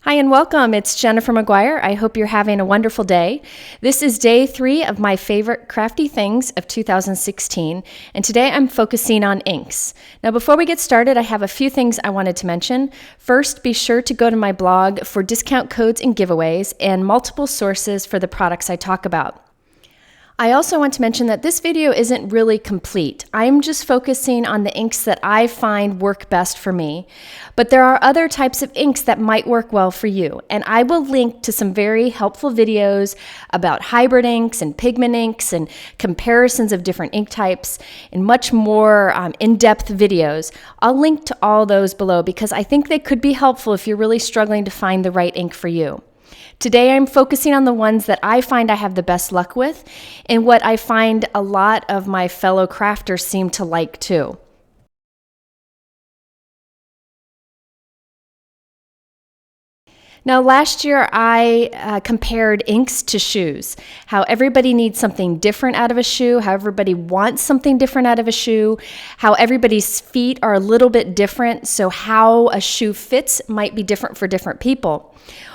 Hi and welcome. It's Jennifer McGuire. I hope you're having a wonderful day. This is day 3 of my favorite crafty things of 2016, and today I'm focusing on inks. Now before we get started, I have a few things I wanted to mention. First, be sure to go to my blog for discount codes and giveaways and multiple sources for the products I talk about. I also want to mention that this video isn't really complete. I'm just focusing on the inks that I find work best for me, but there are other types of inks that might work well for you, and I will link to some very helpful videos about hybrid inks and pigment inks and comparisons of different ink types and much more in-depth videos. I'll link to all those below because I think they could be helpful if you're really struggling to find the right ink for you. Today I'm focusing on the ones that I find I have the best luck with and what I find a lot of my fellow crafters seem to like too. Now last year I compared inks to shoes, how everybody needs something different out of a shoe, how everybody wants something different out of a shoe, how everybody's feet are a little bit different, so how a shoe fits might be different for different people.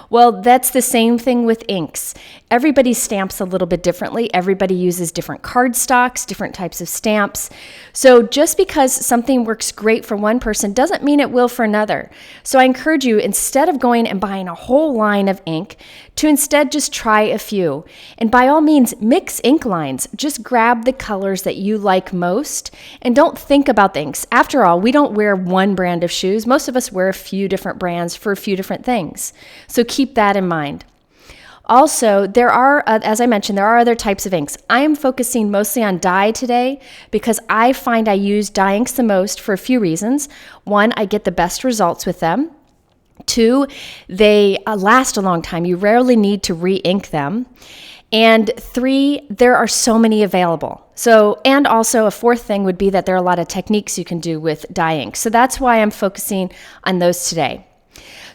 Well, that's the same thing with inks. Everybody stamps a little bit differently. Everybody uses different cardstocks, different types of stamps. So just because something works great for one person doesn't mean it will for another. So I encourage you, instead of going and buying a whole line of ink, to instead just try a few. And by all means, mix ink lines. Just grab the colors that you like most and don't think about the inks. After all, we don't wear one brand of shoes. Most of us wear a few different brands for a few different things. So keep that in mind. Also, there are, as I mentioned, there are other types of inks. I am focusing mostly on dye today because I find I use dye inks the most for a few reasons. One, I get the best results with them. 2, they last a long time. You rarely need to re-ink them. And 3, there are so many available. And also a fourth thing would be that there are a lot of techniques you can do with dye ink. So that's why I'm focusing on those today.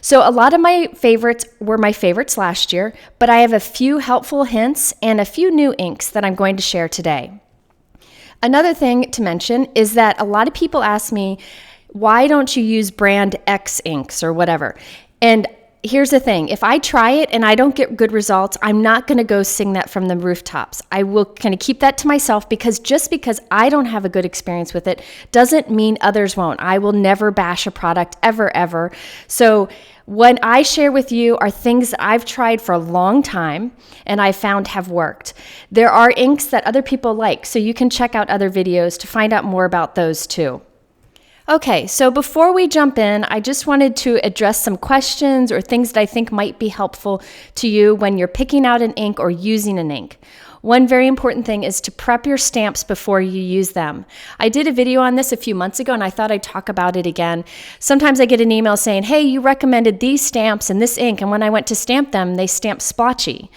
So a lot of my favorites were my favorites last year, but I have a few helpful hints and a few new inks that I'm going to share today. Another thing to mention is that a lot of people ask me, why don't you use brand X inks or whatever? And here's the thing, if I try it and I don't get good results, I'm not going to go sing that from the rooftops. I will kind of keep that to myself because just because I don't have a good experience with it doesn't mean others won't. I will never bash a product ever. So what I share with you are things that I've tried for a long time and I found have worked. There are inks that other people like, so you can check out other videos to find out more about those too. Okay, so before we jump in, I just wanted to address some questions or things that I think might be helpful to you when you're picking out an ink or using an ink. One very important thing is to prep your stamps before you use them. I did a video on this a few months ago and I thought I'd talk about it again. Sometimes I get an email saying, hey, you recommended these stamps and this ink, and when I went to stamp them, they stamped splotchy.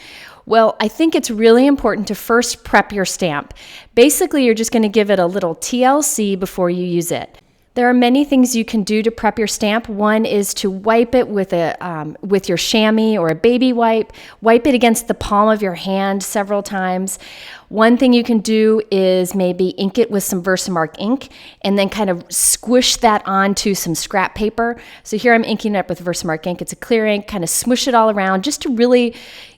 Well, I think it's really important to first prep your stamp. Basically, you're just going to give it a little TLC before you use it. There are many things you can do to prep your stamp. One is to wipe it with your chamois or a baby wipe. Wipe it against the palm of your hand several times. One thing you can do is maybe ink it with some Versamark ink and then kind of squish that onto some scrap paper. So here I'm inking it up with Versamark ink. It's a clear ink, kind of smush it all around just to really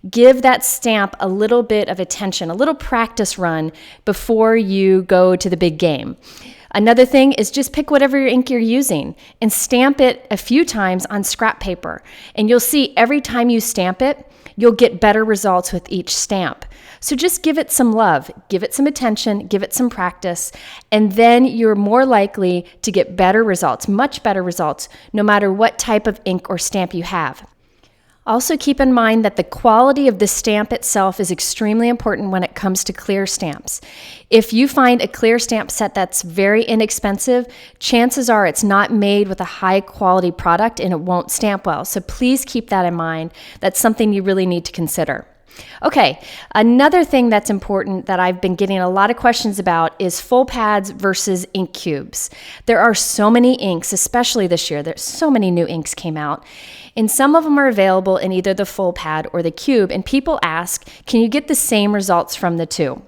give that stamp a little bit of attention, a little practice run before you go to the big game. Another thing is just pick whatever ink you're using and stamp it a few times on scrap paper. And you'll see every time you stamp it, you'll get better results with each stamp. So just give it some love, give it some attention, give it some practice, and then you're more likely to get better results, much better results, no matter what type of ink or stamp you have. Also keep in mind that the quality of the stamp itself is extremely important when it comes to clear stamps. If you find a clear stamp set that's very inexpensive, chances are it's not made with a high quality product and it won't stamp well. So please keep that in mind. That's something you really need to consider. Okay, another thing that's important that I've been getting a lot of questions about is full pads versus ink cubes. There are so many inks, especially this year. There's so many new inks came out. And some of them are available in either the full pad or the cube. And people ask, can you get the same results from the two?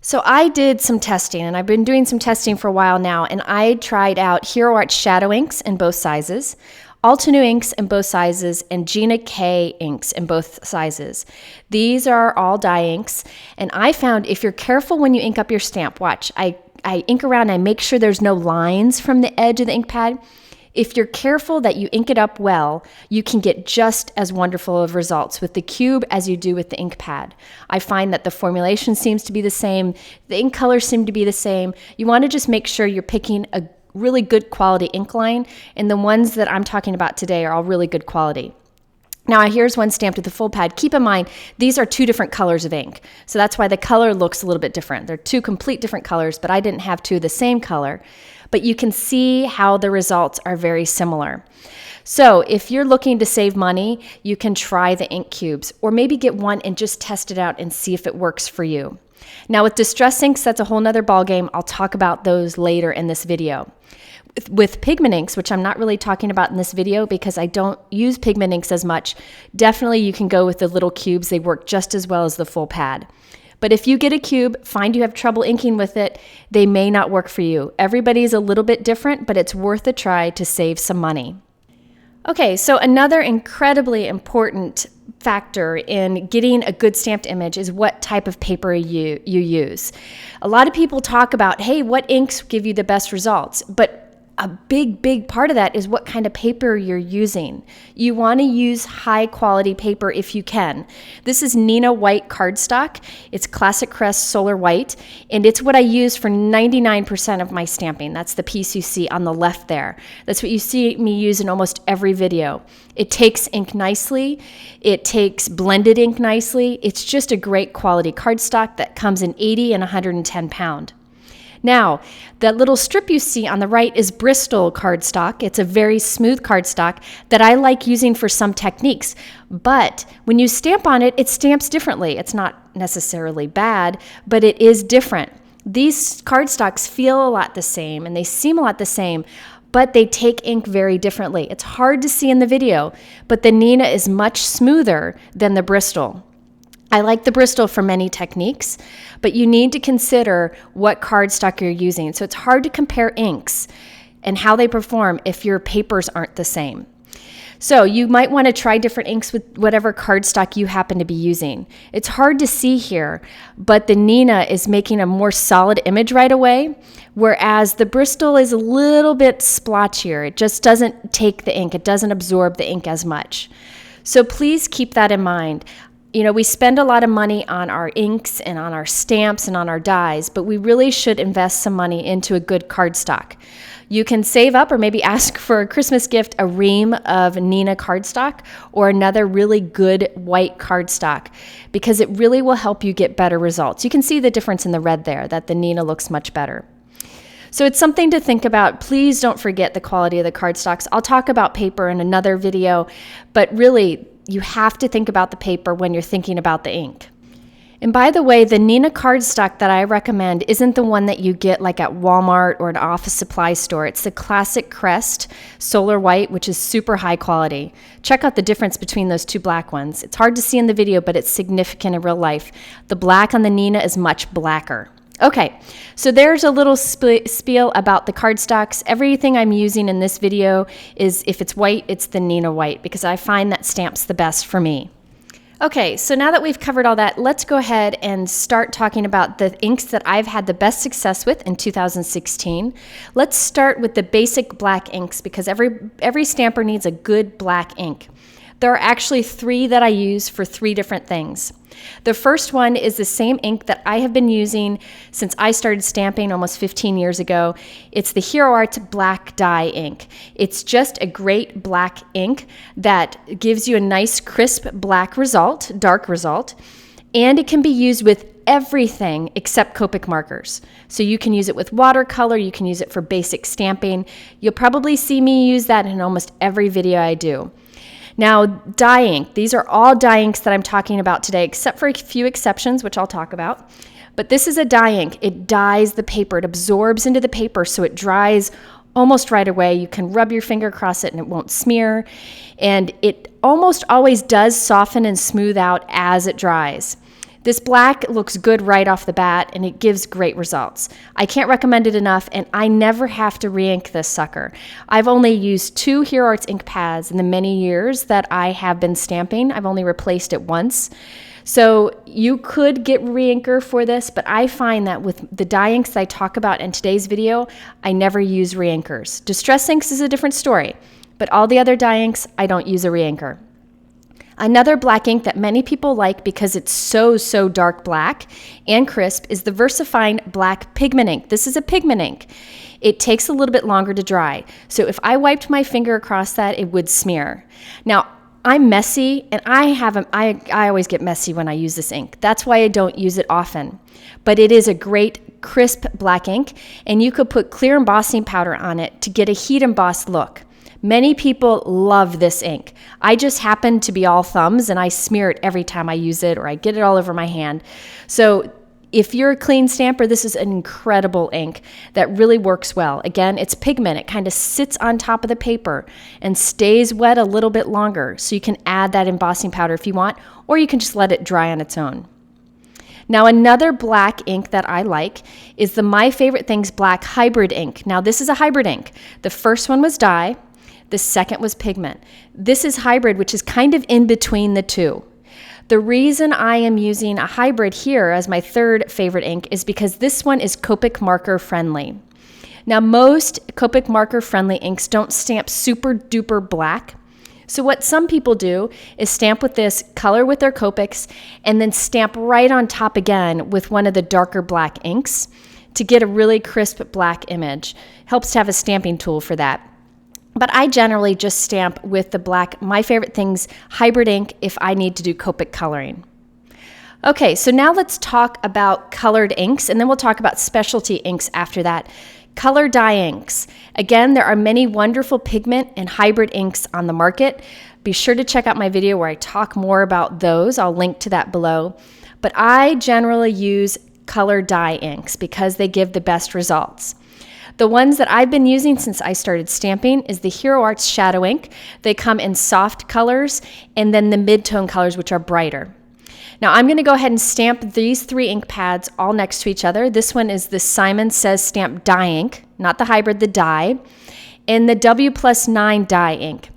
So I did some testing, and I've been doing some testing for a while now, and I tried out Hero Art shadow inks in both sizes, Altenew inks in both sizes, and Gina K inks in both sizes. These are all dye inks, and I found if you're careful when you ink up your stamp, watch, I ink around and I make sure there's no lines from the edge of the ink pad. If you're careful that you ink it up well, you can get just as wonderful of results with the cube as you do with the ink pad. I find that the formulation seems to be the same, the ink colors seem to be the same. You want to just make sure you're picking a really good quality ink line, and the ones that I'm talking about today are all really good quality. Now here's one stamped with the full pad. Keep in mind, these are two different colors of ink. So that's why the color looks a little bit different. They're two complete different colors, but I didn't have two of the same color. But you can see how the results are very similar. So if you're looking to save money, you can try the ink cubes, or maybe get one and just test it out and see if it works for you. Now with distress inks, that's a whole nother ballgame. I'll talk about those later in this video. With pigment inks, which I'm not really talking about in this video because I don't use pigment inks as much, definitely you can go with the little cubes. They work just as well as the full pad. But if you get a cube, find you have trouble inking with it, they may not work for you. Everybody's a little bit different, but it's worth a try to save some money. Okay, so another incredibly important factor in getting a good stamped image is what type of paper you use. A lot of people talk about, hey, what inks give you the best results? But a big part of that is what kind of paper you're using. You want to use high quality paper if you can. This is Neenah White cardstock. It's Classic Crest Solar White, and it's what I use for 99% of my stamping. That's the piece you see on the left there. That's what you see me use in almost every video. It takes ink nicely. It takes blended ink nicely. It's just a great quality cardstock that comes in 80 and 110 pound. Now, that little strip you see on the right is Bristol cardstock. It's a very smooth cardstock that I like using for some techniques. But when you stamp on it, it stamps differently. It's not necessarily bad, but it is different. These cardstocks feel a lot the same and they seem a lot the same, but they take ink very differently. It's hard to see in the video, but the Neenah is much smoother than the Bristol. I like the Bristol for many techniques, but you need to consider what cardstock you're using. So it's hard to compare inks and how they perform if your papers aren't the same. So you might want to try different inks with whatever cardstock you happen to be using. It's hard to see here, but the Neenah is making a more solid image right away, whereas the Bristol is a little bit splotchier. It just doesn't take the ink. It doesn't absorb the ink as much. So please keep that in mind. You know, we spend a lot of money on our inks and on our stamps and on our dyes, but we really should invest some money into a good cardstock. You can save up or maybe ask for a Christmas gift a ream of Neenah cardstock or another really good white cardstock because it really will help you get better results. You can see the difference in the red there, that the Neenah looks much better. So it's something to think about. Please don't forget the quality of the cardstocks. I'll talk about paper in another video, but really, you have to think about the paper when you're thinking about the ink. And by the way, the Neenah cardstock that I recommend isn't the one that you get like at Walmart or an office supply store. It's the Classic Crest Solar White, which is super high quality. Check out the difference between those two black ones. It's hard to see in the video, but it's significant in real life. The black on the Neenah is much blacker. Okay, so there's a little spiel about the cardstocks. Everything I'm using in this video is, if it's white, it's the Neenah White because I find that stamps the best for me. Okay, so now that we've covered all that, let's go ahead and start talking about the inks that I've had the best success with in 2016. Let's start with the basic black inks because every stamper needs a good black ink. There are actually 3 that I use for 3 different things. The first one is the same ink that I have been using since I started stamping almost 15 years ago. It's the Hero Art Black Dye ink. It's just a great black ink that gives you a nice crisp black result, dark result, and it can be used with everything except Copic markers. So you can use it with watercolor, you can use it for basic stamping. You'll probably see me use that in almost every video I do. Now, dye ink. These are all dye inks that I'm talking about today, except for a few exceptions, which I'll talk about. But this is a dye ink. It dyes the paper. It absorbs into the paper, so it dries almost right away. You can rub your finger across it and it won't smear. And it almost always does soften and smooth out as it dries. This black looks good right off the bat, and it gives great results. I can't recommend it enough, and I never have to re-ink this sucker. I've only used 2 Hero Arts ink pads in the many years that I have been stamping. I've only replaced it once. So you could get re-inker for this, but I find that with the dye inks I talk about in today's video, I never use re-inkers. Distress inks is a different story, but all the other dye inks, I don't use a re-inker. Another black ink that many people like because it's so dark black and crisp is the VersaFine Black Pigment Ink. This is a pigment ink. It takes a little bit longer to dry. So if I wiped my finger across that, it would smear. Now, I'm messy, and I always get messy when I use this ink. That's why I don't use it often. But it is a great crisp black ink, and you could put clear embossing powder on it to get a heat embossed look. Many people love this ink. I just happen to be all thumbs, and I smear it every time I use it, or I get it all over my hand. So if you're a clean stamper, this is an incredible ink that really works well. Again, it's pigment. It kind of sits on top of the paper and stays wet a little bit longer, so you can add that embossing powder if you want, or you can just let it dry on its own. Now, another black ink that I like is the My Favorite Things Black Hybrid Ink. Now, this is a hybrid ink. The first one was dye. The second was pigment. This is hybrid, which is kind of in between the two. The reason I am using a hybrid here as my third favorite ink is because this one is Copic marker friendly. Now, most Copic marker friendly inks don't stamp super duper black. So what some people do is stamp with this, color with their Copics, and then stamp right on top again with one of the darker black inks to get a really crisp black image. Helps to have a stamping tool for that. But I generally just stamp with the black My Favorite Things hybrid ink if I need to do Copic coloring. Okay, so now let's talk about colored inks, and then we'll talk about specialty inks after that. Color dye inks. Again, there are many wonderful pigment and hybrid inks on the market. Be sure to check out my video where I talk more about those. I'll link to that below. But I generally use color dye inks because they give the best results. The ones that I've been using since I started stamping is the Hero Arts Shadow Ink. They come in soft colors and then the mid-tone colors, which are brighter. Now I'm going to go ahead and stamp these 3 ink pads all next to each other. This one is the Simon Says Stamp Dye Ink, not the hybrid, the dye, and the W+9 dye ink.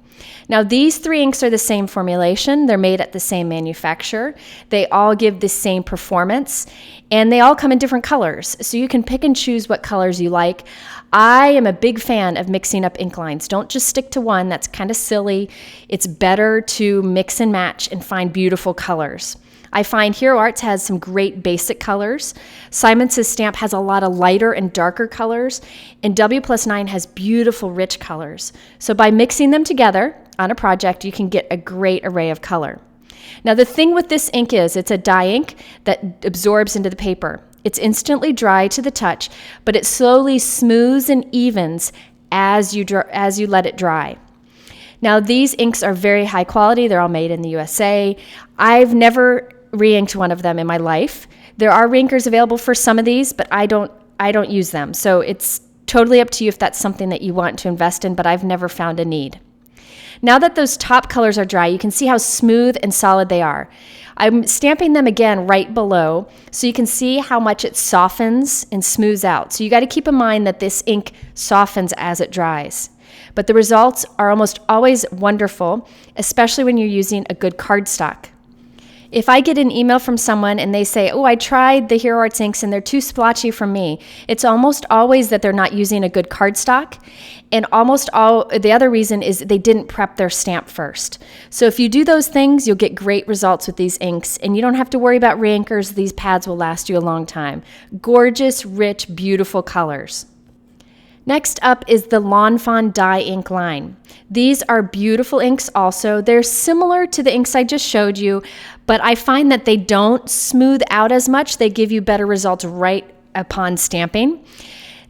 Now these 3 inks are the same formulation. They're made at the same manufacturer. They all give the same performance, and they all come in different colors. So you can pick and choose what colors you like. I am a big fan of mixing up ink lines. Don't just stick to one. That's kind of silly. It's better to mix and match and find beautiful colors. I find Hero Arts has some great basic colors. Simon Says Stamp has a lot of lighter and darker colors, and W+9 has beautiful rich colors. So by mixing them together on a project, you can get a great array of color. Now the thing with this ink is it's a dye ink that absorbs into the paper. It's instantly dry to the touch, but it slowly smooths and evens as you let it dry. Now these inks are very high quality. They're all made in the USA. I've never re-inked one of them in my life. There are re-inkers available for some of these, but I don't use them. So it's totally up to you if that's something that you want to invest in, but I've never found a need. Now that those top colors are dry, you can see how smooth and solid they are. I'm stamping them again right below so you can see how much it softens and smooths out. So you got to keep in mind that this ink softens as it dries. But the results are almost always wonderful, especially when you're using a good cardstock. If I get an email from someone and they say, oh, I tried the Hero Arts inks and they're too splotchy for me, it's almost always that they're not using a good cardstock. And the other reason is they didn't prep their stamp first. So if you do those things, you'll get great results with these inks, and you don't have to worry about re-inkers. These pads will last you a long time. Gorgeous, rich, beautiful colors. Next up is the Lawn Fawn dye ink line. These are beautiful inks also. They're similar to the inks I just showed you, but I find that they don't smooth out as much. They give you better results right upon stamping.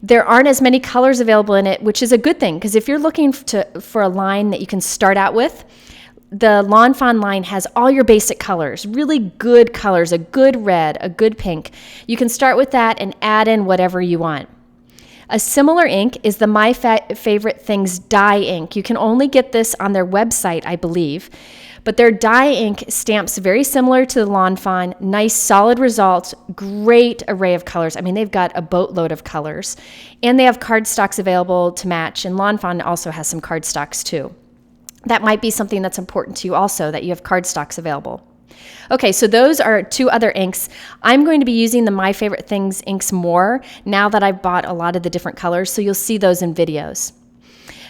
There aren't as many colors available in it, which is a good thing, because if you're looking for a line that you can start out with, the Lawn Fawn line has all your basic colors, really good colors, a good red, a good pink. You can start with that and add in whatever you want. A similar ink is the My Favorite Things dye ink. You can only get this on their website, I believe, But their dye ink stamps very similar to the Lawn Fawn. Nice, solid results, great array of colors. I mean, they've got a boatload of colors. And they have cardstocks available to match, and Lawn Fawn also has some cardstocks too. That might be something that's important to you also, that you have cardstocks available. Okay, so those are 2 other inks. I'm going to be using the My Favorite Things inks more now that I've bought a lot of the different colors, so you'll see those in videos.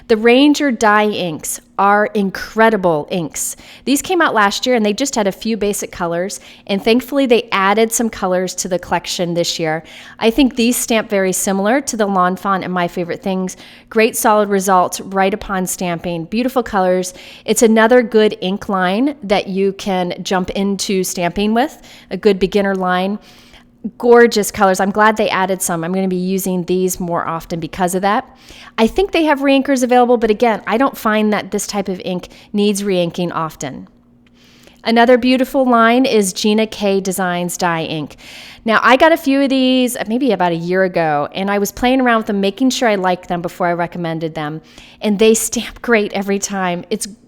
The Ranger dye inks are incredible inks. These came out last year and they just had a few basic colors, and thankfully they added some colors to the collection this year. I think these stamp very similar to the Lawn Fawn and My Favorite Things. Great solid results right upon stamping, beautiful colors. It's another good ink line that you can jump into stamping with, a good beginner line. Gorgeous colors. I'm glad they added some. I'm going to be using these more often because of that. I think they have reinkers available, but again, I don't find that this type of ink needs reinking often. Another beautiful line is Gina K Designs dye ink. Now, I got a few of these maybe about a year ago, and I was playing around with them, making sure I liked them before I recommended them, and they stamp great every time.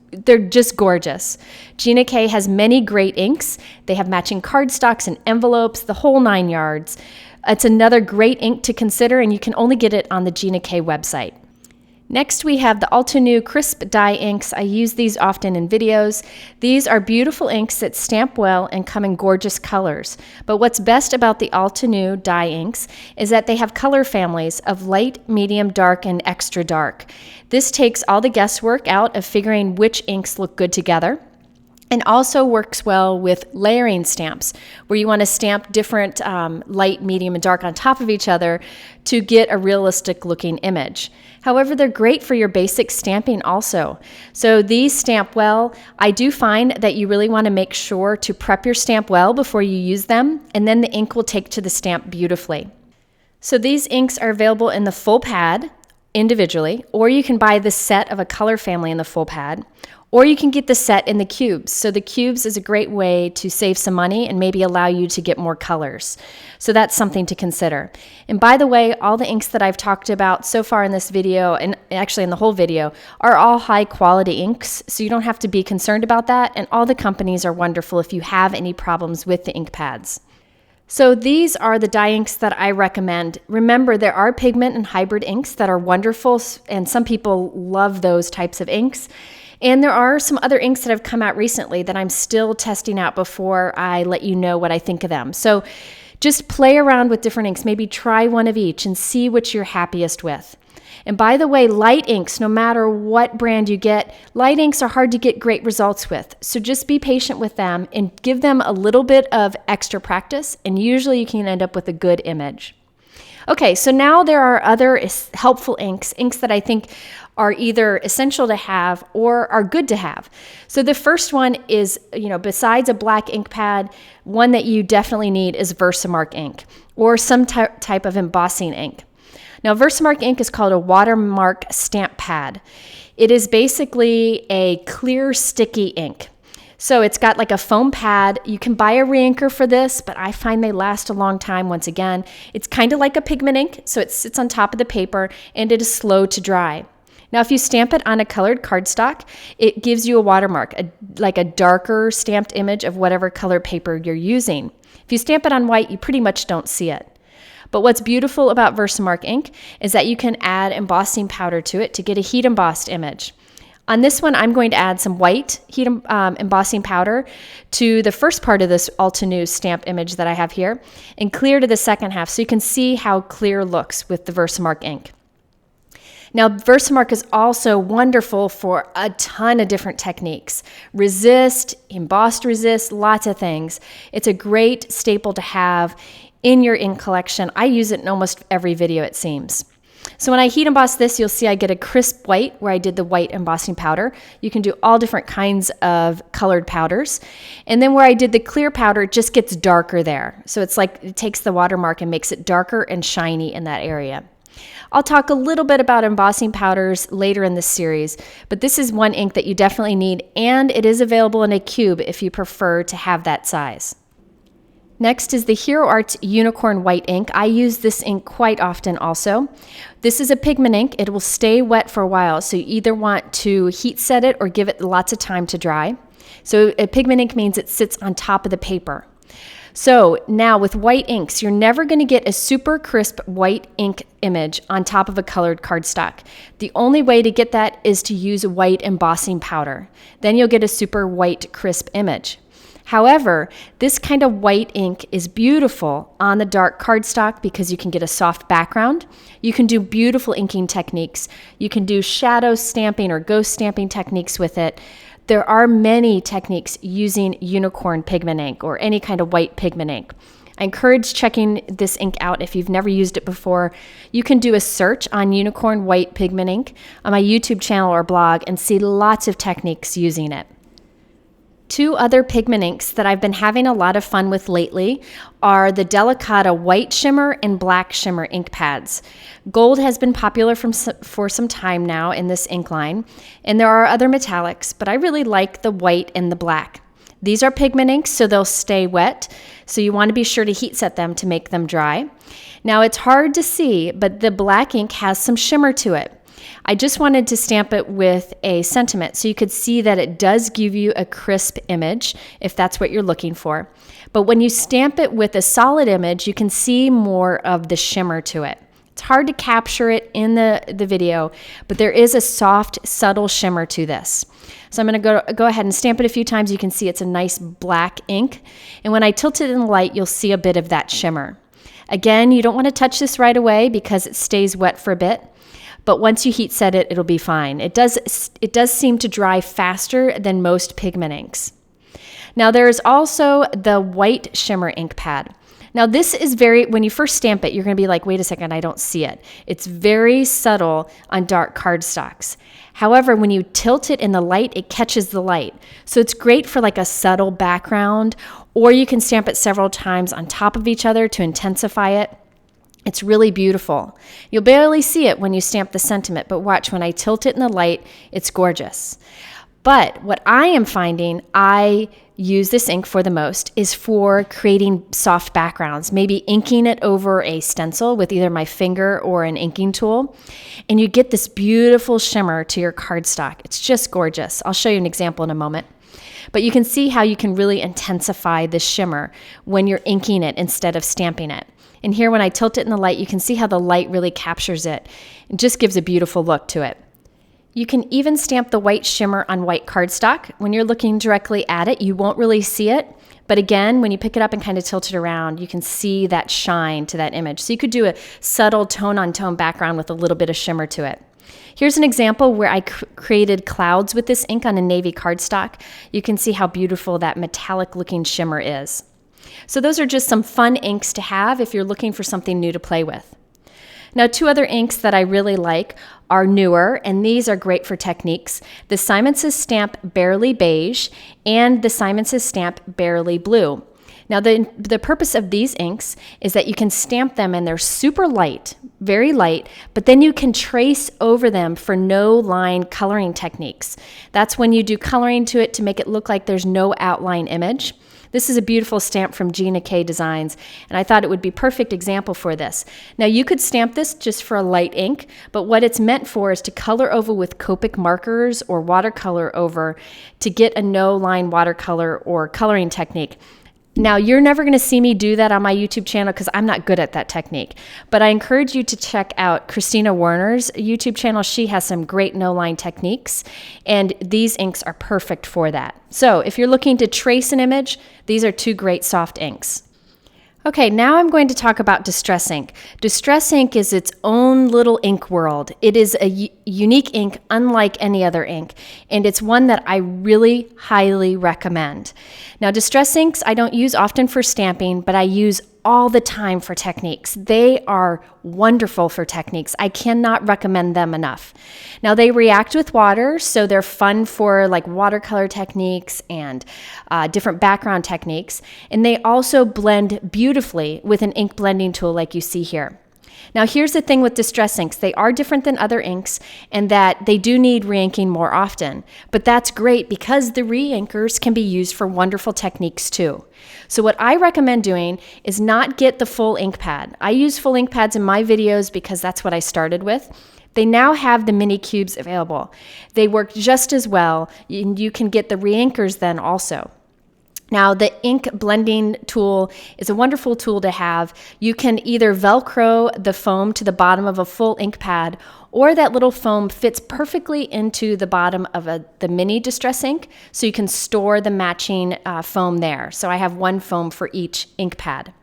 They're just gorgeous. Gina K has many great inks. They have matching cardstocks and envelopes, the whole 9 yards. It's another great ink to consider, and you can only get it on the Gina K website. Next, we have the Altenew Crisp dye inks. I use these often in videos. These are beautiful inks that stamp well and come in gorgeous colors. But what's best about the Altenew dye inks is that they have color families of light, medium, dark, and extra dark. This takes all the guesswork out of figuring which inks look good together, and also works well with layering stamps, where you want to stamp different light, medium, and dark on top of each other to get a realistic looking image. However, they're great for your basic stamping also. So these stamp well. I do find that you really want to make sure to prep your stamp well before you use them, and then the ink will take to the stamp beautifully. So these inks are available in the full pad individually, or you can buy the set of a color family in the full pad, or you can get the set in the cubes. So the cubes is a great way to save some money and maybe allow you to get more colors. So that's something to consider. And by the way, all the inks that I've talked about so far in this video, and actually in the whole video, are all high quality inks. So you don't have to be concerned about that. And all the companies are wonderful if you have any problems with the ink pads. So these are the dye inks that I recommend. Remember, there are pigment and hybrid inks that are wonderful, and some people love those types of inks. And there are some other inks that have come out recently that I'm still testing out before I let you know what I think of them. So just play around with different inks. Maybe try one of each and see which you're happiest with. And by the way, light inks, no matter what brand you get, light inks are hard to get great results with. So just be patient with them and give them a little bit of extra practice, and usually you can end up with a good image. Okay, so now there are other helpful inks that I think are either essential to have or are good to have. So the first one is, besides a black ink pad, one that you definitely need is Versamark ink or some type of embossing ink. Now, Versamark ink is called a watermark stamp pad. It is basically a clear, sticky ink. So it's got like a foam pad. You can buy a reinker for this, but I find they last a long time. Once again, it's kind of like a pigment ink, so it sits on top of the paper and it is slow to dry. Now, if you stamp it on a colored cardstock, it gives you a watermark, like a darker stamped image of whatever color paper you're using. If you stamp it on white, you pretty much don't see it. But what's beautiful about Versamark ink is that you can add embossing powder to it to get a heat embossed image. On this one, I'm going to add some white heat embossing powder to the first part of this Altenew stamp image that I have here, and clear to the second half so you can see how clear looks with the Versamark ink. Now, Versamark is also wonderful for a ton of different techniques. Resist, embossed resist, lots of things. It's a great staple to have in your ink collection. I use it in almost every video, it seems. So when I heat emboss this, you'll see I get a crisp white where I did the white embossing powder. You can do all different kinds of colored powders. And then where I did the clear powder, it just gets darker there. So it's like it takes the watermark and makes it darker and shiny in that area. I'll talk a little bit about embossing powders later in this series, but this is one ink that you definitely need, and it is available in a cube if you prefer to have that size. Next is the Hero Arts Unicorn White ink. I use this ink quite often also. This is a pigment ink. It will stay wet for a while, so you either want to heat set it or give it lots of time to dry. So a pigment ink means it sits on top of the paper. So now with white inks, you're never going to get a super crisp white ink image on top of a colored cardstock. The only way to get that is to use white embossing powder. Then you'll get a super white crisp image. However, this kind of white ink is beautiful on the dark cardstock because you can get a soft background. You can do beautiful inking techniques. You can do shadow stamping or ghost stamping techniques with it. There are many techniques using unicorn pigment ink or any kind of white pigment ink. I encourage checking this ink out if you've never used it before. You can do a search on unicorn white pigment ink on my YouTube channel or blog and see lots of techniques using it. Two other pigment inks that I've been having a lot of fun with lately are the Delicata White Shimmer and Black Shimmer ink pads. Gold has been popular for some time now in this ink line, and there are other metallics, but I really like the white and the black. These are pigment inks, so they'll stay wet, so you want to be sure to heat set them to make them dry. Now it's hard to see, but the black ink has some shimmer to it. I just wanted to stamp it with a sentiment so you could see that it does give you a crisp image if that's what you're looking for. But when you stamp it with a solid image, you can see more of the shimmer to it. It's hard to capture it in the video, but there is a soft, subtle shimmer to this. So I'm going to go ahead and stamp it a few times. You can see it's a nice black ink. And when I tilt it in the light, you'll see a bit of that shimmer. Again, you don't want to touch this right away because it stays wet for a bit. But once you heat set it, it'll be fine. It does seem to dry faster than most pigment inks. Now there is also the white shimmer ink pad. Now this is when you first stamp it, you're going to be like, wait a second, I don't see it. It's very subtle on dark cardstocks. However, when you tilt it in the light, it catches the light. So it's great for like a subtle background, or you can stamp it several times on top of each other to intensify it. It's really beautiful. You'll barely see it when you stamp the sentiment, but watch, when I tilt it in the light, it's gorgeous. But what I am finding I use this ink for the most is for creating soft backgrounds, maybe inking it over a stencil with either my finger or an inking tool, and you get this beautiful shimmer to your cardstock. It's just gorgeous. I'll show you an example in a moment. But you can see how you can really intensify the shimmer when you're inking it instead of stamping it. And here when I tilt it in the light, you can see how the light really captures it. It just gives a beautiful look to it. You can even stamp the white shimmer on white cardstock. When you're looking directly at it, you won't really see it. But again, when you pick it up and kind of tilt it around, you can see that shine to that image. So you could do a subtle tone-on-tone background with a little bit of shimmer to it. Here's an example where I created clouds with this ink on a navy cardstock. You can see how beautiful that metallic looking shimmer is. So those are just some fun inks to have if you're looking for something new to play with. Now, two other inks that I really like are newer, and these are great for techniques. The Simon Says Stamp Barely Beige and the Simon Says Stamp Barely Blue. Now, the purpose of these inks is that you can stamp them and they're super light, very light, but then you can trace over them for no-line coloring techniques. That's when you do coloring to it to make it look like there's no outline image. This is a beautiful stamp from Gina K Designs, and I thought it would be a perfect example for this. Now, you could stamp this just for a light ink, but what it's meant for is to color over with Copic markers or watercolor over to get a no-line watercolor or coloring technique. Now, you're never going to see me do that on my YouTube channel because I'm not good at that technique. But I encourage you to check out Christina Werner's YouTube channel. She has some great no-line techniques, and these inks are perfect for that. So if you're looking to trace an image, these are two great soft inks. Okay, now I'm going to talk about Distress ink. Distress ink is its own little ink world. It is a unique ink unlike any other ink, and it's one that I really highly recommend. Now, Distress inks I don't use often for stamping, but I use all the time for techniques. They are wonderful for techniques. I cannot recommend them enough. Now, they react with water, so they're fun for like watercolor techniques and different background techniques. And they also blend beautifully with an ink blending tool like you see here. Now, here's the thing with Distress inks. They are different than other inks in that they do need re-inking more often. But that's great because the re-inkers can be used for wonderful techniques too. So what I recommend doing is not get the full ink pad. I use full ink pads in my videos because that's what I started with. They now have the mini cubes available. They work just as well, and you can get the reinkers then also. Now, the ink blending tool is a wonderful tool to have. You can either Velcro the foam to the bottom of a full ink pad, or that little foam fits perfectly into the bottom of the mini distress ink, so you can store the matching foam there. So I have one foam for each ink pad.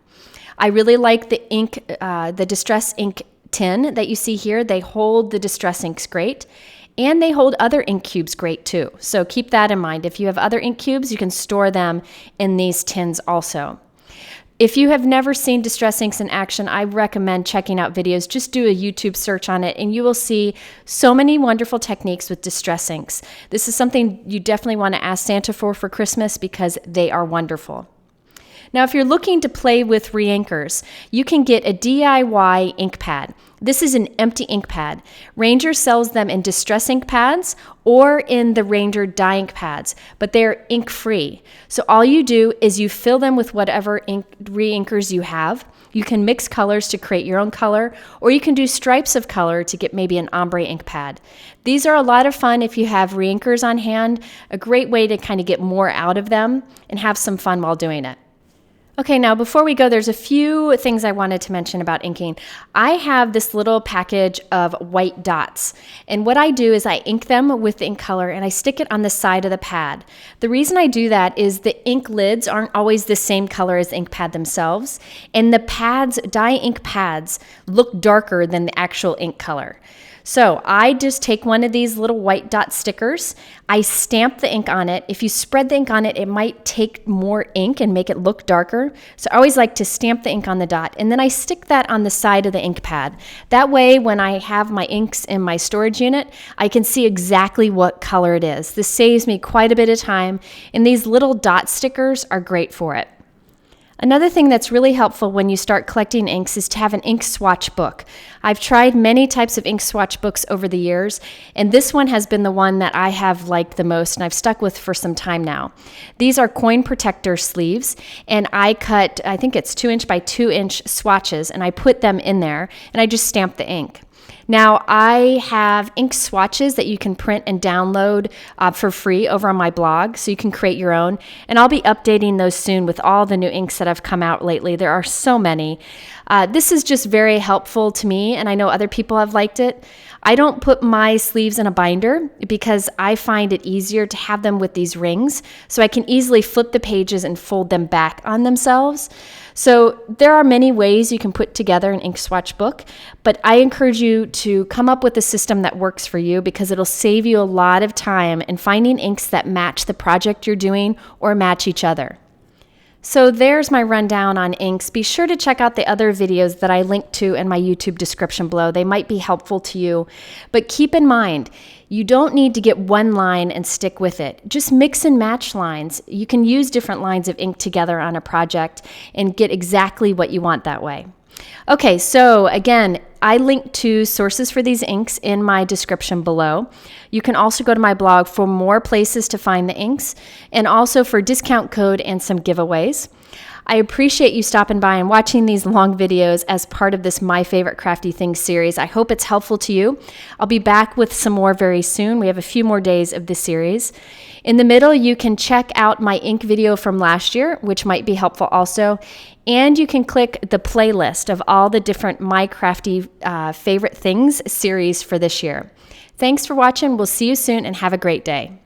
I really like the distress ink tin that you see here. They hold the distress inks great. And they hold other ink cubes great too. So keep that in mind. If you have other ink cubes, you can store them in these tins also. If you have never seen distress inks in action, I recommend checking out videos. Just do a YouTube search on it and you will see so many wonderful techniques with distress inks. This is something you definitely want to ask Santa for Christmas because they are wonderful. Now, if you're looking to play with reinkers, you can get a DIY ink pad. This is an empty ink pad. Ranger sells them in distress ink pads or in the Ranger dye ink pads, but they're ink free. So all you do is you fill them with whatever reinkers you have. You can mix colors to create your own color, or you can do stripes of color to get maybe an ombre ink pad. These are a lot of fun if you have reinkers on hand, a great way to kind of get more out of them and have some fun while doing it. Okay, now before we go, there's a few things I wanted to mention about inking. I have this little package of white dots, and what I do is I ink them with the ink color and I stick it on the side of the pad. The reason I do that is the ink lids aren't always the same color as the ink pad themselves, and the pads, dye ink pads, look darker than the actual ink color. So I just take one of these little white dot stickers, I stamp the ink on it. If you spread the ink on it, it might take more ink and make it look darker. So I always like to stamp the ink on the dot, and then I stick that on the side of the ink pad. That way, when I have my inks in my storage unit, I can see exactly what color it is. This saves me quite a bit of time, and these little dot stickers are great for it. Another thing that's really helpful when you start collecting inks is to have an ink swatch book. I've tried many types of ink swatch books over the years, and this one has been the one that I have liked the most and I've stuck with for some time now. These are coin protector sleeves, and I cut, I think it's 2" by 2" swatches, and I put them in there, and I just stamp the ink. Now, I have ink swatches that you can print and download for free over on my blog, so you can create your own. And I'll be updating those soon with all the new inks that have come out lately. There are so many. This is just very helpful to me, and I know other people have liked it. I don't put my sleeves in a binder because I find it easier to have them with these rings, so I can easily flip the pages and fold them back on themselves. So there are many ways you can put together an ink swatch book, but I encourage you to come up with a system that works for you because it'll save you a lot of time in finding inks that match the project you're doing or match each other. So there's my rundown on inks. Be sure to check out the other videos that I linked to in my YouTube description below. They might be helpful to you. But keep in mind, you don't need to get one line and stick with it. Just mix and match lines. You can use different lines of ink together on a project and get exactly what you want that way. Okay, so again, I link to sources for these inks in my description below. You can also go to my blog for more places to find the inks and also for discount code and some giveaways. I appreciate you stopping by and watching these long videos as part of this My Favorite Crafty Things series. I hope it's helpful to you. I'll be back with some more very soon. We have a few more days of this series. In the middle, you can check out my ink video from last year, which might be helpful also. And you can click the playlist of all the different My Crafty Favorite Things series for this year. Thanks for watching. We'll see you soon and have a great day.